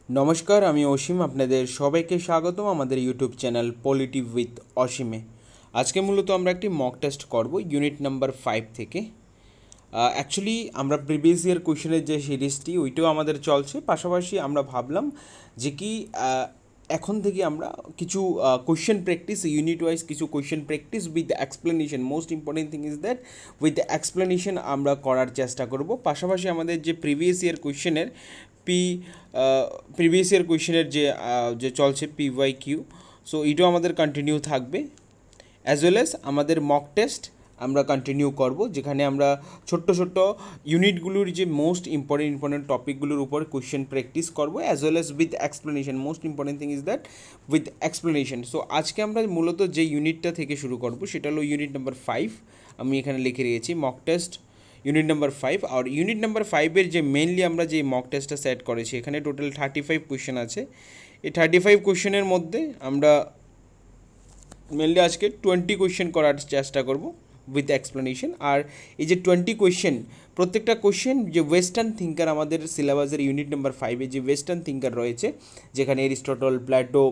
নমস্কার, আমি অসীম। আপনাদের সবাইকে স্বাগতম আমাদের ইউটিউব চ্যানেল পলিটিভ উইথ অসীমে। আজকে মূলত আমরা একটি মক টেস্ট করব ইউনিট নাম্বার 5 থেকে। অ্যাকচুয়ালি আমরা প্রিভিয়াস ইয়ার কোয়েশনের যে সিরিজটি ওইটাও আমাদের চলছে, পাশাপাশি আমরা ভাবলাম যে কি এখন থেকে আমরা কিছু কোয়েশ্চেন প্র্যাকটিস, ইউনিট ওয়াইজ কিছু question practice with explanation. Most important thing is that with explanation আমরা করার চেষ্টা করব। পাশাপাশি আমাদের যে প্রিভিয়াস ইয়ার কোয়েশ্চেনের প্রিভিয়াস ইয়ার কোয়েশ্চেনের যে চলছে PYQ, সো এটাও আমাদের কন্টিনিউ থাকবে, অ্যাজ ওয়েল অ্যাজ আমাদের মক টেস্ট আমরা কন্টিনিউ করব, যেখানে আমরা ছোট্ট ছোট্ট ইউনিটগুলোর যে মোস্ট ইম্পর্টেন্ট টপিকগুলোর উপর কোয়েশ্চেন প্র্যাকটিস করবো, as well as with explanation. Most important thing is that with explanation. So আজকে আমরা মূলত যে ইউনিটটা থেকে শুরু করব সেটা হলো ইউনিট নাম্বার 5। আমি এখানে লিখে রেখেছি মক টেস্ট ইউনিট নাম্বার 5। আর ইউনিট নাম্বার 5-এর যে মেনলি আমরা যে মক টেস্টটা সেট করেছি, এখানে টোটাল 35 কোয়েশ্চেন আছে। এই 35 কোয়েশ্চেনের মধ্যে আমরা মেনলি আজকে 20 কোয়েশ্চেন করার চেষ্টা করব উইথ এক্সপ্লেনেশন। আর এই যে 20 কোয়েশ্চেন, প্রত্যেকটা কোয়েশ্চেন যে ওয়েস্টার্ন থিঙ্কার, আমাদের সিলেবাসের ইউনিট নাম্বার 5-এ যে ওয়েস্টার্ন থিঙ্কার রয়েছে, যেখানে Aristotle, Plato,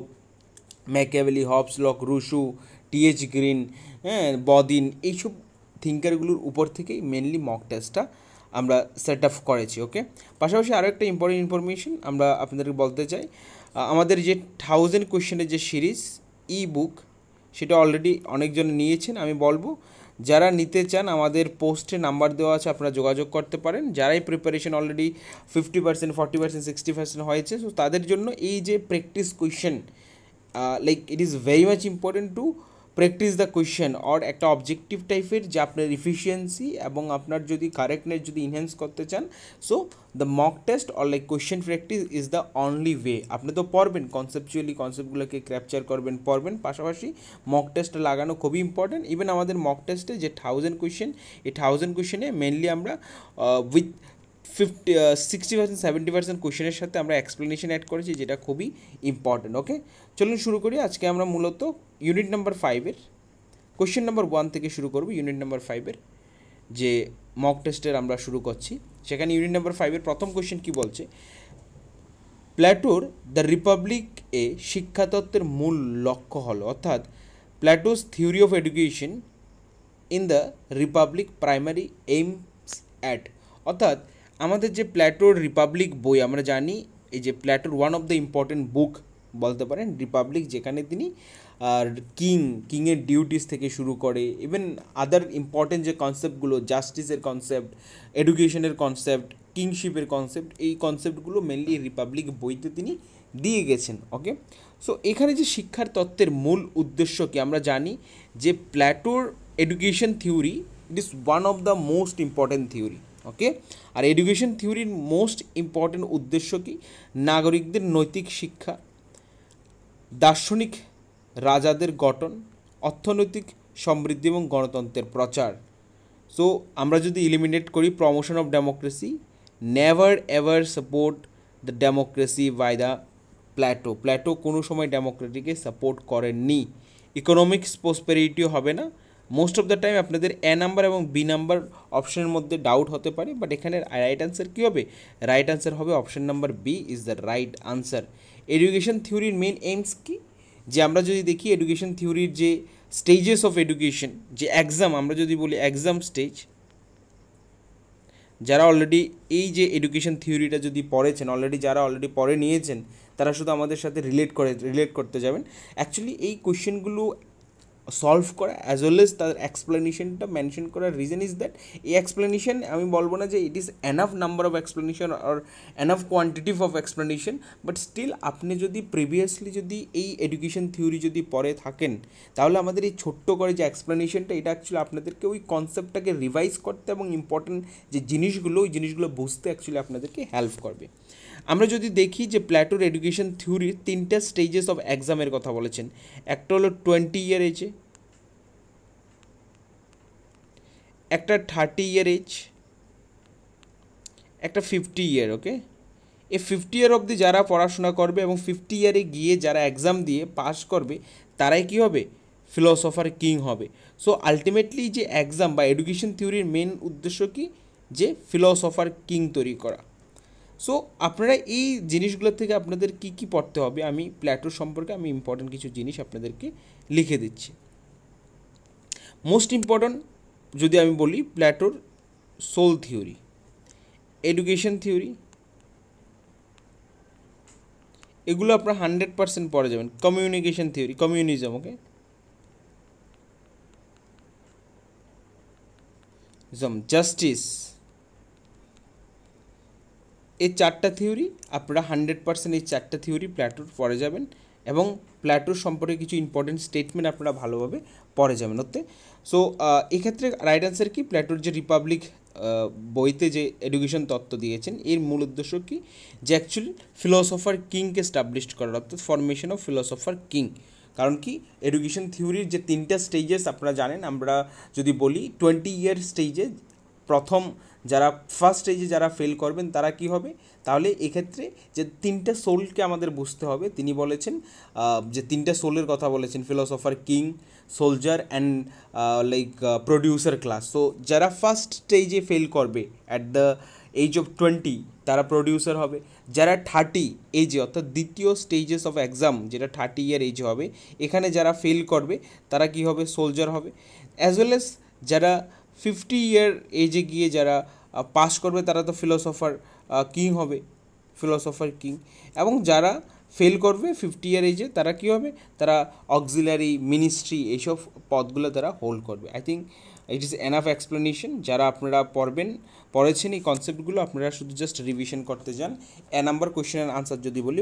Machiavelli, Hobbes, Locke, Rousseau, TH Green, Bodin, এইসব থিঙ্কারগুলোর উপর থেকেই মেনলি মক টেস্টটা আমরা সেট আপ করেছি। ওকে, পাশাপাশি আরও একটা ইম্পর্টেন্ট ইনফরমেশন আমরা আপনাদেরকে বলতে চাই। আমাদের যে 1000 কোয়েশ্চেনের যে সিরিজ বুক, সেটা অলরেডি অনেকজন নিয়েছেন। আমি বলবো যারা নিতে চান আমাদের পোস্টে নাম্বার দেওয়া আছে, আপনারা যোগাযোগ করতে পারেন। যারাই প্রিপারেশন অলরেডি 50%, 40%, 60% হয়েছে, সো তাদের জন্য এই যে practice question, like it is very much important to practice the question, or একটা অবজেক্টিভ টাইপের যে আপনার এফিসিয়েন্সি এবং আপনার যদি কারেক্টনেস যদি ইনহ্যান্স করতে চান, so the mock test or like question practice is the only way. আপনি তো পড়বেন কনসেপচুয়ালি, কনসেপ্টগুলোকে ক্যাপচার করবেন, পড়বেন, পাশাপাশি মক টেস্ট লাগানো খুবই ইম্পর্টেন্ট। ইভেন আমাদের মক টেস্টে যে 1000 কোয়েশ্চেন, এই 1000 কোয়েশ্চেনে মেনলি আমরা উইথ 60%, 70% কোয়েশ্চেনের সাথে আমরা এক্সপ্লেনেশন অ্যাড করেছি, যেটা খুবই ইম্পর্টেন্ট। ওকে, চলুন শুরু করি। আজকে আমরা মূলত ইউনিট নাম্বার 5-এর কোয়েশ্চেন নাম্বার 1 থেকে শুরু করব। ইউনিট নাম্বার 5-এর যে মক টেস্টের আমরা শুরু করছি, সেখানে ইউনিট নাম্বার 5-এর প্রথম কোয়েশ্চেন কি বলছে, প্ল্যাটোর দ্য রিপাবলিক এ শিক্ষাতত্ত্বের মূল লক্ষ্য হলো, অর্থাৎ Plato's theory of education in the Republic primary aims at, অর্থাৎ আমাদের যে প্ল্যাটোর রিপাবলিক বই, আমরা জানি এই যে প্ল্যাটোর ওয়ান অফ দ্য ইম্পর্টেন্ট বুক বলতে পারেন রিপাবলিক, যেখানে তিনি কিংয়ের ডিউটিস থেকে শুরু করে ইভেন আদার ইম্পর্টেন্ট যে কনসেপ্টগুলো, জাস্টিসের কনসেপ্ট, এডুকেশনের কনসেপ্ট, কিংশিপের কনসেপ্ট, এই কনসেপ্টগুলো মেনলি রিপাবলিক বইতে তিনি দিয়ে গেছেন। ওকে, সো এখানে যে শিক্ষার তত্ত্বের মূল উদ্দেশ্য কি, আমরা জানি যে প্ল্যাটোর education theory it is one of the most important theory. Okay, আর এডুকেশন থিওরির মোস্ট ইম্পর্টেন্ট উদ্দেশ্য কি, নাগরিকদের নৈতিক শিক্ষা, দার্শনিক রাজাদের গঠন, অর্থনৈতিক সমৃদ্ধি এবং গণতন্ত্রের প্রচার। সো আমরা যদি ইলিমিনেট করি, promotion of democracy, never ever support the democracy by the Plato কোনো সময় ডেমোক্রেটিকে সাপোর্ট করেননি। ইকোনমিক্স প্রসপেরিটিও হবে না। মোস্ট অফ দ্য টাইম আপনাদের A নাম্বার এবং B নাম্বার অপশনের মধ্যে ডাউট হতে পারে, বাট এখানে রাইট আনসার কী হবে, রাইট আনসার হবে option number B is the right answer. Education থিওরির মেন এইমস কি, যে আমরা যদি দেখি এডুকেশন থিওরির যে স্টেজেস অফ এডুকেশন, যে এক্সাম, আমরা যদি বলি এক্সাম স্টেজ, যারা অলরেডি এই যে এডুকেশন থিওরিটা যদি পড়েছেন, যারা অলরেডি পড়ে নিয়েছেন, তারা শুধু আমাদের সাথে রিলেট করতে যাবেন। অ্যাকচুয়ালি এই কোয়েশ্চেনগুলো সলভ করা অ্যাজ ওয়েল এজ তার এক্সপ্লেনেশনটা মেনশন করার রিজন ইজ দ্যাট এই এক্সপ্লেনেশন, আমি বলবো না যে it is enough number of explanation or enough quantitative of explanation, but still আপনি যদি প্রিভিয়াসলি যদি এই এডুকেশন থিওরি যদি পড়ে থাকেন, তাহলে আমাদের এই ছোট্ট করে যে এক্সপ্লেনেশনটা, এটা অ্যাকচুয়ালি আপনাদেরকে ওই কনসেপ্টটাকে রিভাইজ করতে এবং ইম্পর্টেন্ট যে জিনিসগুলো, ওই জিনিসগুলো বুঝতে অ্যাকচুয়ালি আপনাদেরকে হেল্প করবে। আমরা যদি দেখি যে প্ল্যাটোর এডুকেশন থিওরির 3টা স্টেজেস অফ এক্সামের কথা বলেছেন। একটা হলো 20 ইয়ার এজে, একটা 30 ইয়ার এজ, একটা 50 ইয়ার। ওকে, এই 50 ইয়ার অবধি যারা পড়াশোনা করবে এবং 50 ইয়ারে গিয়ে যারা এক্সাম দিয়ে পাস করবে, তারাই কী হবে, ফিলোসফার কিং হবে। সো আলটিমেটলি যে এক্সাম বা এডুকেশন থিওরির মেন উদ্দেশ্য কি, যে ফিলোসফার কিং তৈরি করা। সো আপনারা এই জিনিসগুলো থেকে আপনাদের কি কি পড়তে হবে, আমি প্ল্যাটোর সম্পর্কে আমি ইম্পর্টেন্ট কিছু জিনিস আপনাদেরকে লিখে দিচ্ছি। মোস্ট ইম্পর্ট্যান্ট যদি আমি বলি, প্ল্যাটোর সোল থিওরি, এডুকেশন থিওরি, এগুলো আপনার 100% পড়ে যাবেন। কমিউনিকেশন থিওরি, কমিউনিজম, ওকে, জাস্টিস, এই চারটা থিওরি আপনারা 100% এই চারটা থিওরি প্ল্যাটোর পড়ে যাবেন, এবং প্ল্যাটোর সম্পর্কে কিছু ইম্পর্টেন্ট স্টেটমেন্ট আপনারা ভালোভাবে পড়ে যাবেন ওতে। সো এক্ষেত্রে রাইট অ্যান্সার কি, প্ল্যাটোর যে রিপাবলিক বইতে যে এডুকেশন তত্ত্ব দিয়েছেন, এর মূল উদ্দেশ্য কি, যে অ্যাকচুয়ালি ফিলোসফার কিংকে স্টাবলিশ করার, অর্থাৎ ফরমেশন অফ ফিলোসফার কিং। কারণ কি, এডুকেশন থিওরির যে 3টা স্টেজেস আপনারা জানেন, আমরা যদি বলি 20 ইয়ার স্টেজে, প্রথম যারা ফার্স্ট স্টেজে যারা ফেল করবেন তারা কি হবে, তাহলে এক্ষেত্রে যে 3টা সোলকে আমাদের বুঝতে হবে। তিনি বলেছেন যে 3টা সোলের কথা বলেছেন, philosopher king, soldier and producer class. So যারা ফার্স্ট স্টেজে ফেল করবে অ্যাট দ্য এজ অফ 20, তারা প্রডিউসার হবে। যারা 30 এজে, অর্থাৎ দ্বিতীয় স্টেজেস অফ এক্সাম, যেটা 30 ইয়ার এজ হবে, এখানে যারা ফেল করবে তারা কি হবে, সোলজার হবে। অ্যাজ ওয়েল এস যারা 50 ইয়ার এজে গিয়ে যারা পাস করবে তারা তো ফিলোসফার কিং হবে, ফিলোসফার কিং। এবং যারা ফেল করবে 50 ইয়ার এজে, তারা কী হবে, তারা অক্সিলারি, মিনিস্ট্রি, এইসব পদগুলো তারা হোল্ড করবে। I think it is enough explanation. যারা আপনারা পড়েছেন এই কনসেপ্টগুলো, আপনারা শুধু জাস্ট রিভিশন করতে যান। নাম্বার কোয়েশ্চেন অ্যান্ড আনসার যদি বলি,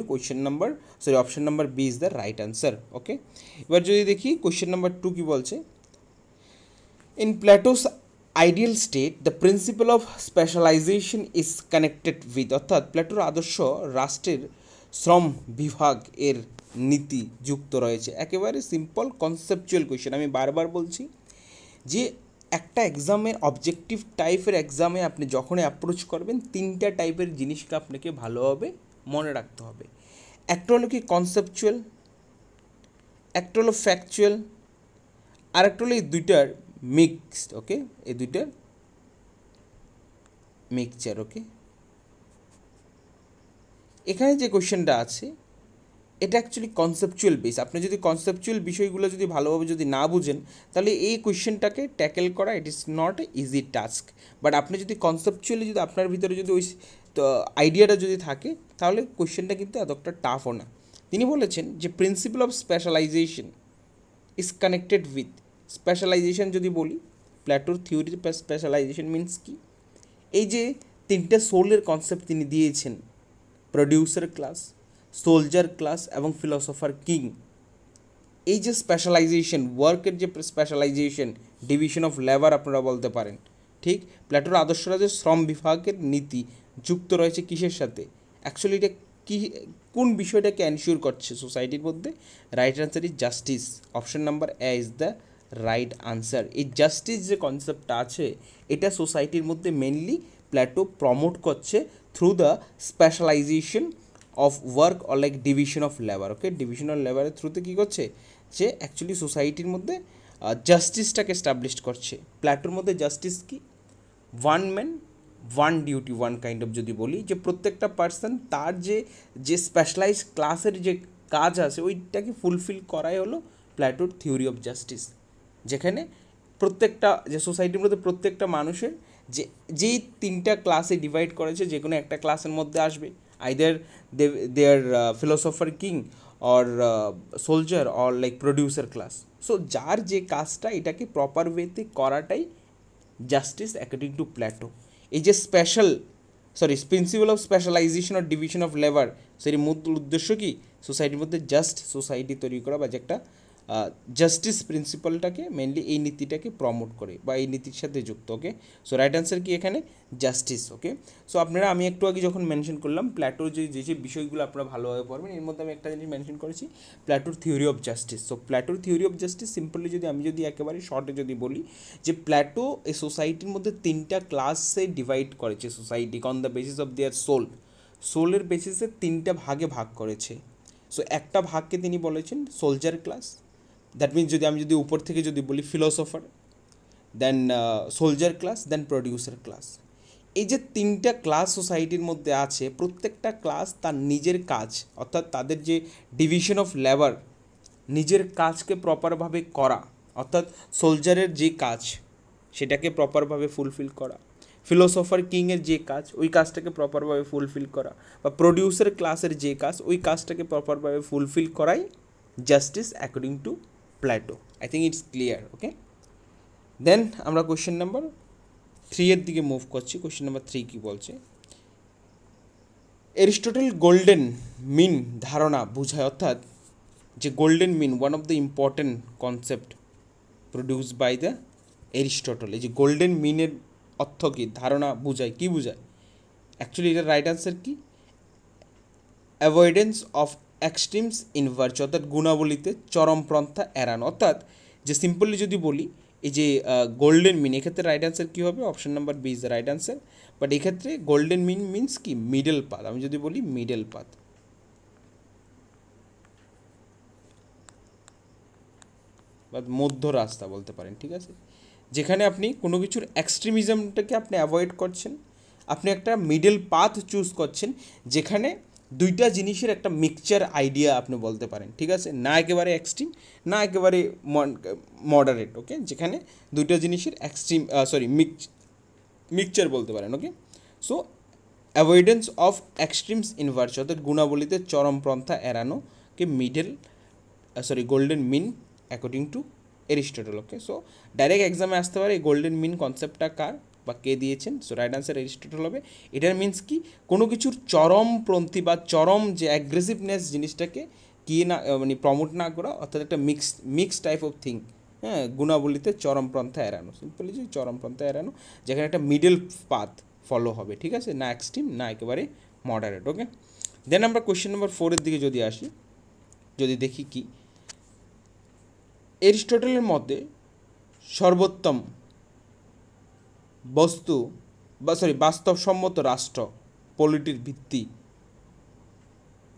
option number B is the right answer. Okay, এবার যদি দেখি কোয়েশ্চেন নাম্বার 2 কী বলছে। In Plato's ideal state, the principle of specialization is connected with, অর্থাৎ প্লেটোর আদর্শ রাষ্ট্রের শ্রম বিভাগ এর নীতি যুক্ত রয়েছে। একেবারে সিম্পল কনসেপচুয়াল কোয়েশ্চেন। আমি বারবার বলছি যে একটা এক্সামের অবজেক্টিভ টাইপের এক্সামে আপনি যখনই অ্যাপ্রোচ করবেন, 3টা টাইপের জিনিসকে আপনাকে ভালোভাবে মনে রাখতে হবে। একটা হলো কি কনসেপচুয়াল, একটা হলো ফ্যাকচুয়াল, আর একটা হলো এই দুইটার মিক্সড। ওকে, এই দুইটার মিক্সচার। ওকে, এখানে যে কোয়েশ্চেনটা আছে এটা অ্যাকচুয়ালি কনসেপচুয়াল বেস। আপনি যদি কনসেপচুয়াল বিষয়গুলো যদি ভালোভাবে যদি না বুঝেন, তাহলে এই কোয়েশ্চেনটাকে ট্যাকেল করা it is not a easy task. But আপনি যদি কনসেপচুয়ালি যদি আপনার ভিতরে যদি ওই আইডিয়াটা যদি থাকে, তাহলে কোয়েশ্চেনটা কিন্তু এতটা টাফও না। তিনি বলেছেন যে principal of specialization is connected with, specialization যদি বলি, প্ল্যাটোর থিওরিতে স্পেশালাইজেশন মিনস কি, এই যে 3টা সোলের কনসেপ্ট তিনি দিয়েছেন, প্রডিউসার ক্লাস, সোলজার ক্লাস এবং ফিলোসফার কিং, এই যে স্পেশালাইজেশন, ওয়ার্কের যে স্পেশালাইজেশন, ডিভিশন অফ লেবার আপনারা বলতে পারেন, ঠিক। প্ল্যাটোর আদর্শরা যে শ্রম বিভাগের নীতি যুক্ত রয়েছে কিসের সাথে, অ্যাকচুয়ালি এটা কি, কোন বিষয়টাকে এনশিওর করছে সোসাইটির মধ্যে? Right answer is justice. Option number A is the right answer. এই জাস্টিস যে কনসেপ্টটা আছে, এটা সোসাইটির মধ্যে মেনলি প্ল্যাটো প্রমোট করছে through the specialisation of work or division of labour. Okay, division of লেবারের থ্রুতে কী করছে, যে অ্যাকচুয়ালি সোসাইটির মধ্যে জাস্টিসটাকে এস্টাবলিশ করছে। প্ল্যাটোর মধ্যে জাস্টিস কি, one man one duty, one kind of যদি বলি, যে প্রত্যেকটা পার্সন তার যে স্পেশালাইজ ক্লাসের যে কাজ আছে ওইটাকে ফুলফিল করাই হলো প্ল্যাটোর থিওরি অফ জাস্টিস। যেখানে প্রত্যেকটা যে সোসাইটির মধ্যে প্রত্যেকটা মানুষের যেই 3টা ক্লাসে ডিভাইড করেছে, যে কোনো একটা ক্লাসের মধ্যে আসবে, either they are philosopher king or soldier or producer class. So যার যে কাজটা, এটাকে প্রপার ওয়েতে করাটাই জাস্টিস অ্যাকর্ডিং টু প্ল্যাটো। এই যে principal of specialization or division of labour, সেটি মূল উদ্দেশ্য কি, সোসাইটির মধ্যে জাস্ট সোসাইটি তৈরি করা, বা যে একটা জাস্টিস প্রিন্সিপালটাকে মেনলি এই নীতিটাকে প্রমোট করে বা এই নীতির সাথে যুক্ত। ওকে, সো রাইট অ্যান্সার কি এখানে, জাস্টিস। ওকে, সো আপনারা, আমি একটু আগে যখন মেনশন করলাম প্ল্যাটোর যে বিষয়গুলো আপনারা ভালোভাবে পড়বেন, এর মধ্যে আমি একটা জিনিস মেনশন করেছি, প্ল্যাটোর থিওরি অফ জাস্টিস। সো প্ল্যাটোর থিওরি অফ জাস্টিস সিম্পলি যদি একেবারে শর্টে যদি বলি, যে প্ল্যাটো এই সোসাইটির মধ্যে 3টা ক্লাসে ডিভাইড করেছে society on the basis of their সোলের বেসিসে 3টা ভাগে ভাগ করেছে। সো একটা ভাগকে তিনি বলেছেন সোলজার ক্লাস, দ্যাট মিনস আমি যদি উপর থেকে যদি বলি ফিলোসফার, দেন সোলজার ক্লাস, দেন প্রডিউসার ক্লাস। এই যে তিনটা ক্লাস সোসাইটির মধ্যে আছে, প্রত্যেকটা ক্লাস তার নিজের কাজ, অর্থাৎ তাদের যে ডিভিশন অফ লেবার, নিজের কাজকে প্রপারভাবে করা, অর্থাৎ সোলজারের যে কাজ সেটাকে প্রপারভাবে ফুলফিল করা, ফিলোসফার কিংয়ের যে কাজ ওই কাজটাকে প্রপারভাবে ফুলফিল করা, বা প্রডিউসার ক্লাসের যে কাজ ওই কাজটাকে প্রপারভাবে ফুলফিল করাই justice according to Plato. I think it's clear. Okay, then আমরা কোয়েশ্চেন নাম্বার 3 এর দিকে মুভ করছি। কোয়েশ্চেন নাম্বার 3 কী বলছে, এরিস্টটল গোল্ডেন মিন ধারণা বুঝায়, অর্থাৎ যে golden mean one of the important concept produce by the Aristotle. এই যে গোল্ডেন মিনের অর্থ কী, ধারণা বুঝায়, কী বুঝায়? অ্যাকচুয়ালি এটার রাইট আনসার কি, avoidance of extremes in virtue, অর্থাৎ গুণাবলীতে চরমপন্থা এড়ানো। অর্থাৎ যে সিম্পলি যদি বলি, এই যে গোল্ডেন মিন, এক্ষেত্রে রাইট আনসার কী হবে? Option number B is the right answer. But এক্ষেত্রে গোল্ডেন মিন মিনস কি, মিডল পাথ। আমি যদি বলি মিডল পাথ, বা মধ্য রাস্তা বলতে পারেন, ঠিক আছে, যেখানে আপনি কোনো কিছুর এক্সট্রিমিজমটাকে আপনি অ্যাভয়েড করছেন, আপনি একটা মিডল পাথ চুজ করছেন, যেখানে দুইটা জিনিসের একটা মিক্সচার আইডিয়া আপনি বলতে পারেন, ঠিক আছে, না একেবারে এক্সট্রিম, না একেবারে মডারেট। ওকে, যেখানে দুইটা জিনিসের এক্সট্রিম মিক্সচার বলতে পারেন। Okay, so avoidance of extremes in virtue, অর্থাৎ গুণাবলীতে চরমপন্থা এড়ানোকে golden mean according to Aristotle. Okay, so direct এক্সামে আসতে পারে এই গোল্ডেন মিন কনসেপ্টটা কার বা কে দিয়েছেন? সো রাইট আনসার এরিস্টটল হবে। এটার মিনস কি, কোনো কিছুর চরমপন্থী বা চরম যে অ্যাগ্রেসিভনেস জিনিসটাকে কি না মানে প্রমোট না করা, অর্থাৎ একটা মিক্স টাইপ অফ থিং। হ্যাঁ, গুণাবলীতে চরমপন্থা এড়ানো, সিম্পলি যে চরমপন্থা এড়ানো, যেখানে একটা মিডল পাথ ফলো হবে, ঠিক আছে, না এক্সট্রিম না একেবারে মডারেট। ওকে, দেন আমরা কোয়েশ্চেন নাম্বার 4 এর দিকে যদি আসি, যদি দেখি কি এরিস্টটলের মধ্যে সর্বোত্তম বাস্তবসম্মত রাষ্ট্র পলিটির ভিত্তি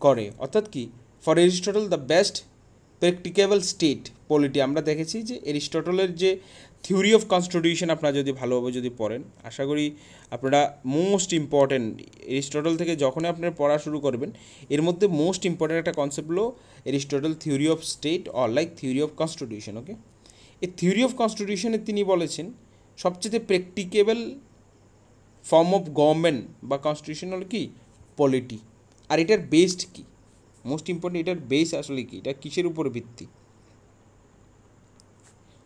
করে, অর্থাৎ কি, for Aristotle the best practicable state polity. আমরা দেখেছি যে এরিস্টটলের যে থিওরি অফ কনস্টিটিউশন আপনারা যদি ভালোভাবে যদি পড়েন, আশা করি আপনারা মোস্ট ইম্পর্ট্যান্ট এরিস্টটল থেকে যখনই আপনারা পড়া শুরু করবেন, এর মধ্যে মোস্ট ইম্পর্ট্যান্ট একটা কনসেপ্ট হলো Aristotle theory of state or like theory of constitution. Okay, এই থিওরি অফ কনস্টিটিউশনে তিনি বলেছেন সবচেয়ে প্র্যাকটিকেবল ফর্ম অফ গভর্নমেন্ট বা কনস্টিটিউশন হলো কি, পলিটি। আর এটার বেসড কি, মোস্ট ইম্পর্টেন্ট, এটার বেস আসলে কি, এটা কিসের উপর ভিত্তি?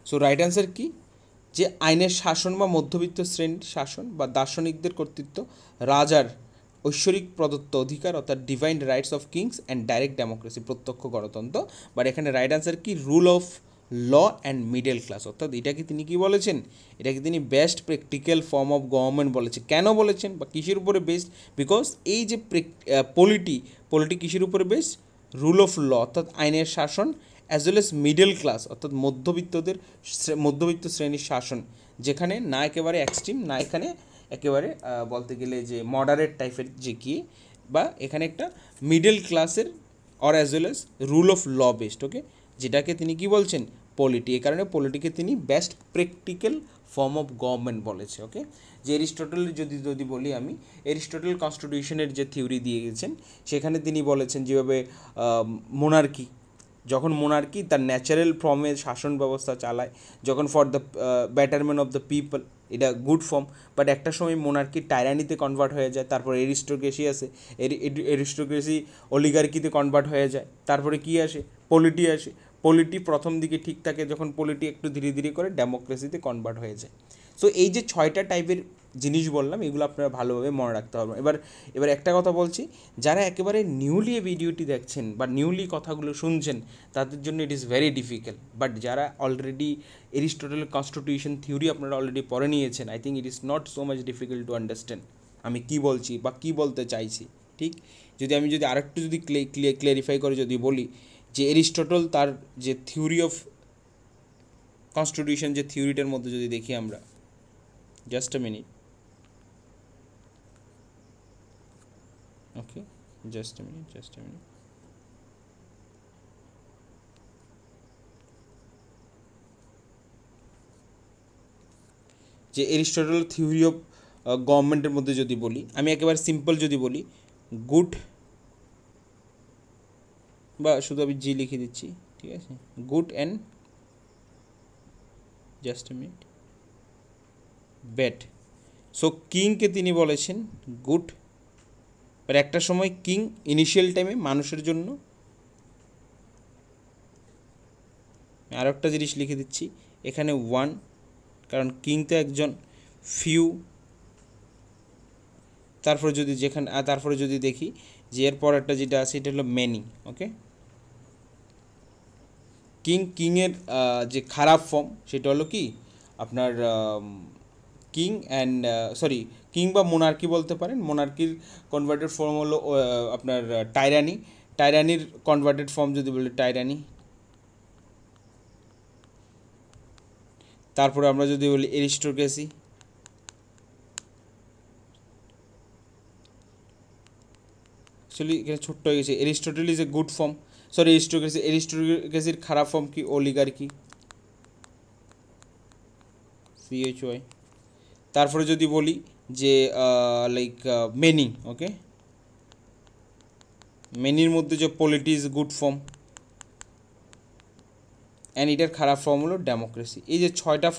সো রাইট অ্যান্সার কি, যে আইনের শাসন বা মধ্যবিত্ত শ্রেণীর শাসন বা দার্শনিকদের কর্তৃত্ব, রাজার ঐশ্বরিক প্রদত্ত অধিকার, অর্থাৎ divine rights of kings and direct democracy, প্রত্যক্ষ গণতন্ত্র। বাট এখানে রাইট অ্যান্সার কি, rule of law and middle class. অর্থাৎ এটাকে তিনি কি বলেছেন, এটাকে তিনি best practical form of government বলেছে। কেন বলেছেন বা কিসের উপরে বেস্ট? বিকজ এই যে পলিটি কিসের উপরে বেস্ট? রুল অফ ল, অর্থাৎ আইনের শাসন, as well S middle class, অর্থাৎ মধ্যবিত্ত শ্রেণীর শাসন, যেখানে না একেবারে এক্সট্রিম, না এখানে একেবারে বলতে গেলে যে মডারেট টাইপের যে কি, বা এখানে একটা মিডল ক্লাসের or as well as rule of law based. Okay, যেটাকে তিনি কি বলছেন, পলিটি। এই কারণে পলিটিকে তিনি best practical form of government বলেছে। ওকে, যে এরিস্টটলের যদি বলি আমি, এরিস্টটল কনস্টিটিউশনের যে থিওরি দিয়ে গেছেন, সেখানে তিনি বলেছেন যেভাবে মোনার্কি, যখন মোনার্কি তার ন্যাচারাল ফর্মে শাসন ব্যবস্থা চালায়, যখন for the betterment of the people, এটা গুড ফর্ম। বাট একটা সময় মোনার্কি টাইরানিতে কনভার্ট হয়ে যায়, তারপর এরিস্টোক্রেসি আসে, এরিস্টোক্রেসি অলিগার্কিতে কনভার্ট হয়ে যায়, তারপরে কি আসে, পলিটি আসে। পলিটি প্রথম দিকে ঠিক থাকে, যখন পলিটি একটু ধীরে ধীরে করে ডেমোক্রেসিতে কনভার্ট হয়ে যায়। সো এই যে 6টা টাইপের জিনিস বললাম, এগুলো আপনারা ভালোভাবে মনে রাখতে পারবেন। এবার একটা কথা বলছি, যারা একেবারে নিউলি এই ভিডিওটি দেখছেন বা নিউলি কথাগুলো শুনছেন, তাদের জন্য it is very difficult. But যারা অলরেডি এরিস্টটল কনস্টিটিউশন থিওরি আপনারা অলরেডি পড়ে নিয়েছেন, I think it is not so much difficult to understand আমি কী বলছি বা কী বলতে চাইছি। ঠিক, আমি যদি আরেকটু যদি ক্লিয়ারিফাই করে যদি বলি, যে এরিস্টটল তার যে থিওরি অফ কনস্টিটিউশন, যে থিওরিটার মধ্যে যদি দেখি আমরা, just a minute, okay, just a minute, যে এরিস্টটল থিওরি অফ গভর্নমেন্টের মধ্যে যদি বলি, আমি একেবারে সিম্পল যদি বলি, গুড, বা শুধু আমি জি লিখে দিচ্ছি, ঠিক আছে, good and just a minute bad. So কিংকে তিনি বলেছেন গুড, বাট একটা সময় কিং ইনিশিয়াল টাইমে মানুষের জন্য, আর একটা জিনিস লিখে দিচ্ছি এখানে ওয়ান, কারণ কিং তো একজন ফিউ। তারপরে যদি তারপরে যদি দেখি যে এর পরেরটা যেটা আছে এটা হলো মেনি। ওকে, কিংয়ের যে খারাপ ফর্ম সেটা হলো কি আপনার কিং অ্যান্ড সরি কিং বা মোনার্কি বলতে পারেন। মোনার্কির কনভার্টেড ফর্ম হলো আপনার টাইরানি। টাইরানির কনভার্টেড ফর্ম যদি বলি টাইরানি। তারপরে আমরা যদি বলি এরিস্টোক্রেসি, অ্যাকচুয়ালি এখানে ছোট্ট হয়ে গেছে, Aristotle is a good form, sorry এরিস্টোক্রেসির খারাপ ফর্ম কি অলিগার্কি, CHY। তারপরে যদি বলি যে লাইক মেনি, ওকে, মেনির মধ্যে যে polity is good form, and এটার খারাপ ফর্ম হলো ডেমোক্রেসি। এই যে 6টা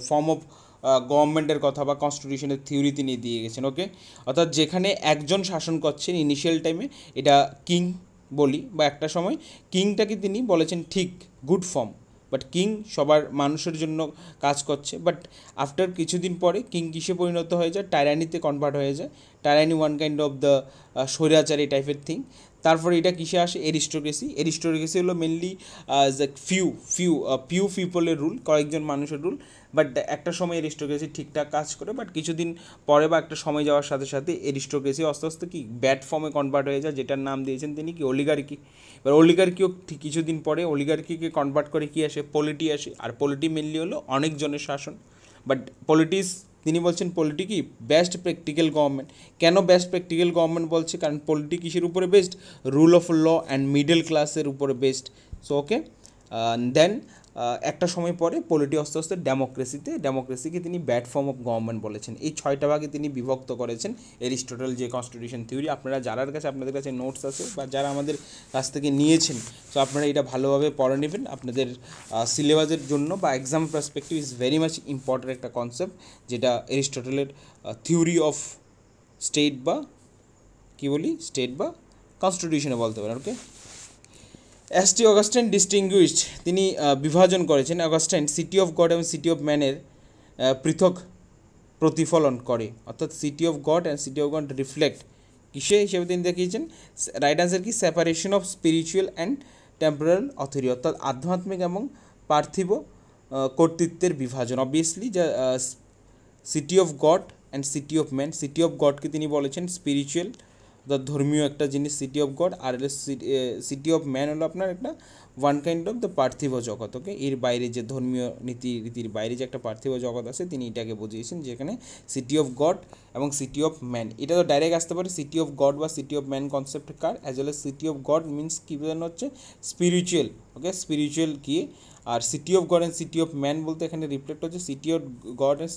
ফর্ম অফ গভর্নমেন্টের কথা বা কনস্টিটিউশনের থিওরি তিনি দিয়ে গেছেন। ওকে, অর্থাৎ যেখানে একজন শাসন করছেন ইনিশিয়াল টাইমে, এটা কিং বলি, বা একটা সময় কিংটাকে তিনি বলেছেন ঠিক গুড ফর্ম, বাট কিং সবার মানুষের জন্য কাজ করছে, বাট আফটার কিছুদিন পরে কিং কিসে পরিণত হয়ে যায়, টাইরানিতে কনভার্ট হয়ে যায়। টাইরানি ওয়ান কাইন্ড অফ দ্য স্বৈরাচারী টাইপের থিং। তারপরে এটা কিসে আসে, এরিস্টোক্রেসি। এরিস্টোক্রেসি হলো মেনলি ফিউ পিপলের রুল, কয়েকজন মানুষের রুল, বাট একটা সময় এরিস্টোক্রেসি ঠিকঠাক কাজ করে, বাট কিছুদিন পরে বা একটা সময় যাওয়ার সাথে সাথে এরিস্টোক্রেসি আস্তে আস্তে কি ব্যাড ফর্মে কনভার্ট হয়ে যায়, যেটার নাম দিয়েছেন তিনি কি অলিগার্কি। এবার অলিগার্কিও ঠিক কিছুদিন পরে অলিগার্কিকে কনভার্ট করে কি আসে, পলিটি আসে। আর পলিটি মেনলি হলো অনেকজনের শাসন, বাট পলিটিক্স তিনি বলছেন পলিটি কি বেস্ট প্র্যাকটিক্যাল গভর্নমেন্ট। কেন বেস্ট প্র্যাকটিক্যাল গভর্নমেন্ট বলছে, কারণ পলিটি কিসের উপরে best, rule of law and middle ক্লাসের উপরে বেস্ট। সো ওকে, দেন একটা সময় পরে পলিটি আস্তে আস্তে ডেমোক্রেসিকে তিনি ব্যাড ফর্ম অফ গভর্নমেন্ট বলেছেন। এই 6টা ভাগে তিনি বিভক্ত করেছেন এরিস্টোটল যে কনস্টিটিউশন থিওরি। আপনারা আপনাদের কাছে নোটস আছে বা যারা আমাদের কাছ থেকে নিয়েছেন, সো আপনারা এটা ভালোভাবে পড়ে নেবেন আপনাদের সিলেবাসের জন্য, বা exam perspective is very much important একটা কনসেপ্ট, যেটা এরিস্টোটলের থিওরি অফ স্টেট বা কী বলি স্টেট বা কনস্টিটিউশনে বলতে পারেন। ওকে, এসটি অগাস্টাইন ডিস্টিংগুইশড, তিনি বিভাজন করেছেন। অগাস্টাইন সিটি অফ গড এবং সিটি অফ ম্যানের পৃথক প্রতিফলন করে, অর্থাৎ city of God and city of God reflect কিসে হিসেবে তিনি দেখিয়েছেন, রাইট আনসার কি separation of spiritual and temporal authority, অর্থাৎ আধ্যাত্মিক এবং পার্থিব কর্তৃত্বের বিভাজন। অবভিয়াসলি যা city of God and city of man, city of গডকে তিনি বলেছেন স্পিরিচুয়াল, অর্থাৎ ধর্মীয় একটা জিনিস সিটি অফ গড, আর সিটি অফ ম্যান হলো আপনার একটা ওয়ান কাইন্ড অফ দ্য পার্থিব জগৎ। ওকে, এর বাইরে যে ধর্মীয় রীতির বাইরে যে একটা পার্থিব জগৎ আছে, তিনি এটাকে বুঝিয়েছেন, যেখানে সিটি অফ গড এবং সিটি অফ ম্যান, এটা তো ডাইরেক্ট আসতে পারে সিটি অফ গড বা সিটি অফ ম্যান কনসেপ্ট কার, as well as city of God means কী বোঝানো হচ্ছে, স্পিরিচুয়াল। ওকে, স্পিরিচুয়াল কি, আর city of God and city of man বলতে এখানে রিফ্লেক্ট হচ্ছে city of God and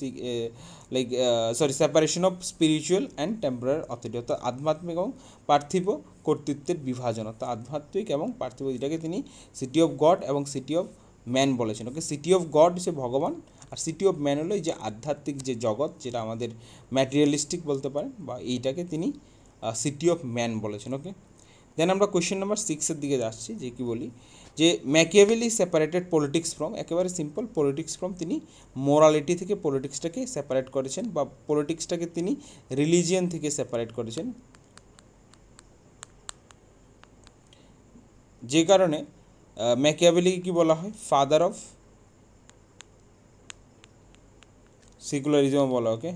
separation of spiritual and temporary authority, অর্থাৎ আধ্যাত্মিক এবং পার্থিব কর্তৃত্বের বিভাজন, অর্থাৎ আধ্যাত্মিক এবং পার্থিব, এটাকে তিনি সিটি অফ গড এবং সিটি অফ ম্যান বলেছেন। ওকে, সিটি অফ গড হচ্ছে ভগবান, আর সিটি অফ ম্যান হলো এই যে আধ্যাত্মিক যে জগৎ, যেটা আমাদের ম্যাটেরিয়ালিস্টিক বলতে পারেন, বা এইটাকে তিনি সিটি অফ ম্যান বলেছেন। ওকে, দেন আমরা কোয়েশ্চেন নাম্বার 6-এর দিকে যাচ্ছি, যে কি বলি যে ম্যাকিয়াভেলি সেপারেটেড পলিটিক্স ফ্রম, একেবারে সিম্পল, পলিটিক্স ফ্রম, তিনি মোরালিটি থেকে পলিটিক্সটাকে সেপারেট করেছেন, বা পলিটিক্সটাকে তিনি রিলিজিয়ান থেকে সেপারেট করেছেন, যে কারণে ম্যাকিয়াভেলিকে কি বলা হয়, ফাদার অফ সেকুলারিজম বলা। Okay,